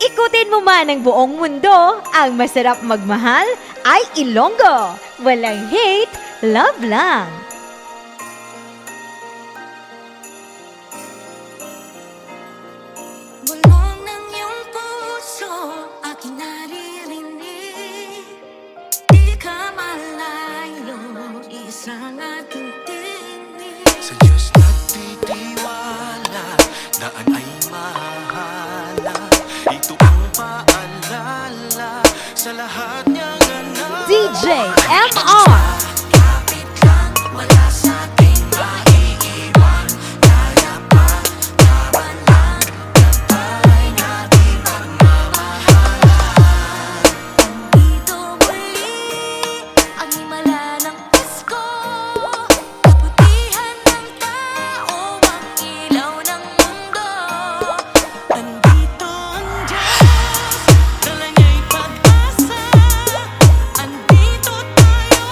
Ikutin mo man ang buong mundo, ang masarap magmahal ay Ilonggo. Walang hate, love lang. Bulong ng iyong puso, aking naririnig. Di ka malayo, isang ating tinig. Sa Diyos nagtitiwala, daan ay mahala. Ito ang paalala sa lahat niyang anak. DJ MR. Kapit lang, wala sa ating maiiwan. Kaya pa, laban lang, gabay natin pagmamahalan. Dito muli, ang himala ng Pasko. Kabutihan ng tao, ang ilaw ng mundo. Andito ang Diyos, dala niya'y pag-asa. Andito tayo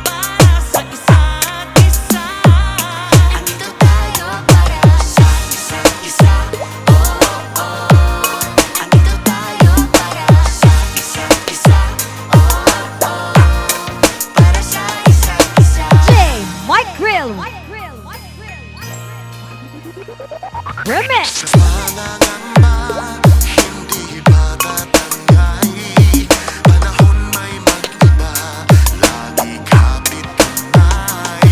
para sa isa't isa. Andito tayo para sa isa't isa. Oh, oh, oh. Andito tayo para sa isa't isa. Oh, oh. Para sa isa't isa. J. Mike Grill. Remix. Pangangamba, hindi ba tatangay? Panahon may mag-iba, lagi kapit kamay.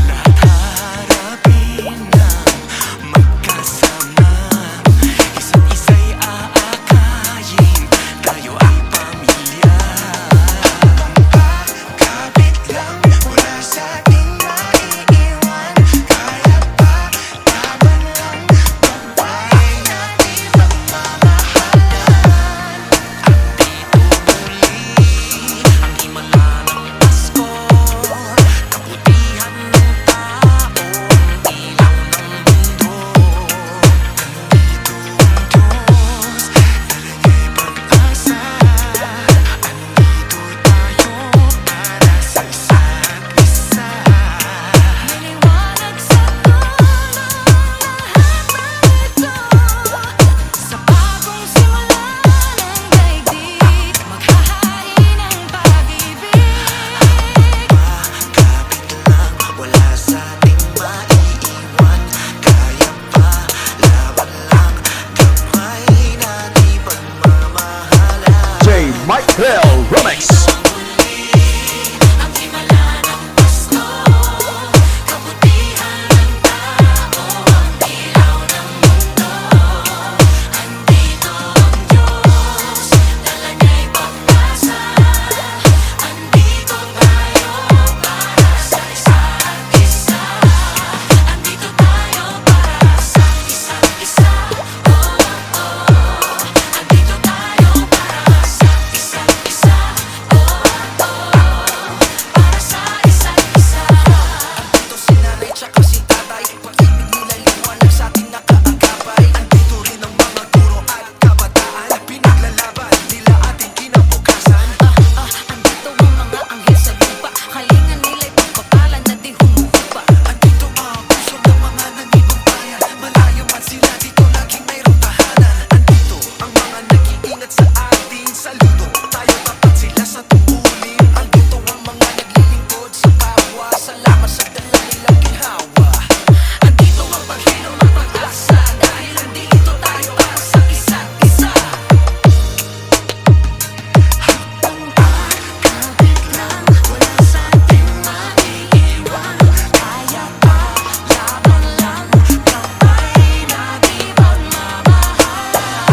Lahat harapin ng magkasama, isa't isa'y aakayin, tayo ay pamilya. Kapit lang, wala sa ating maiiwan. Kaya pa, laban lang, gabay natin pagmamahalan. Andito muli, ang himala ng Pasko. Kabutihan ng tao, ang ilaw ng mundo. Andito ang Diyos, dala niya'y pag-asa. Andito tayo para sa isa't isa. Maliwanag sa dulo lahat ng ito. Sa bagong simula ng daigdig, maghahari ng pag-ibig. Kapit lang, wala sa ating maiiwan. Kaya pa, laban lang, gabay natin pagmamahalan. J. Mike Grill Remix. Ang himala ng Pasko, kabutihan ng tao, ang ilaw ng mundo. Andito ang Diyos, dala niya'y pag-asa. Andito tayo para sa isa't isa. Andito tayo para sa isa't isa. Oh, oh. Andito tayo para sa isa't isa. Oh, oh. Para sa isa't isa. Andito si nanay tsaka si tatay, pag-ibig nila liwanag sa ating nakaagapay. Andito rin ang mga guro at kabataan, pinaglalaban nila ating kinabukasan. Andito ang mga anghel sa lupa, kalingan nila'y pagpapalan na di humuhupa. Andito ang puso ng mga nangibang bayan, malayo man sila dito laging mayroong tahanan. Andito ang mga nag-iingat sa ating saludo, tayo tapat sila sa tungkulin. Andito ang mga naglilingkod sa kapwa, salamat sa dala nilang ginhawa. Andito ang paghino ng pag-asa, dahil andito tayo para sa isa't isa. Kapit lang, wala sa ating maiiwan. Kaya pa, laban lang, gabay natin pagmamahalan.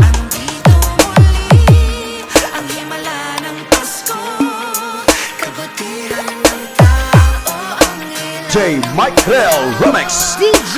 Andito muli, ang himala ng Pasko. Kabutihan ng tao, ang ilaw J. Mike Grill Remix. DJ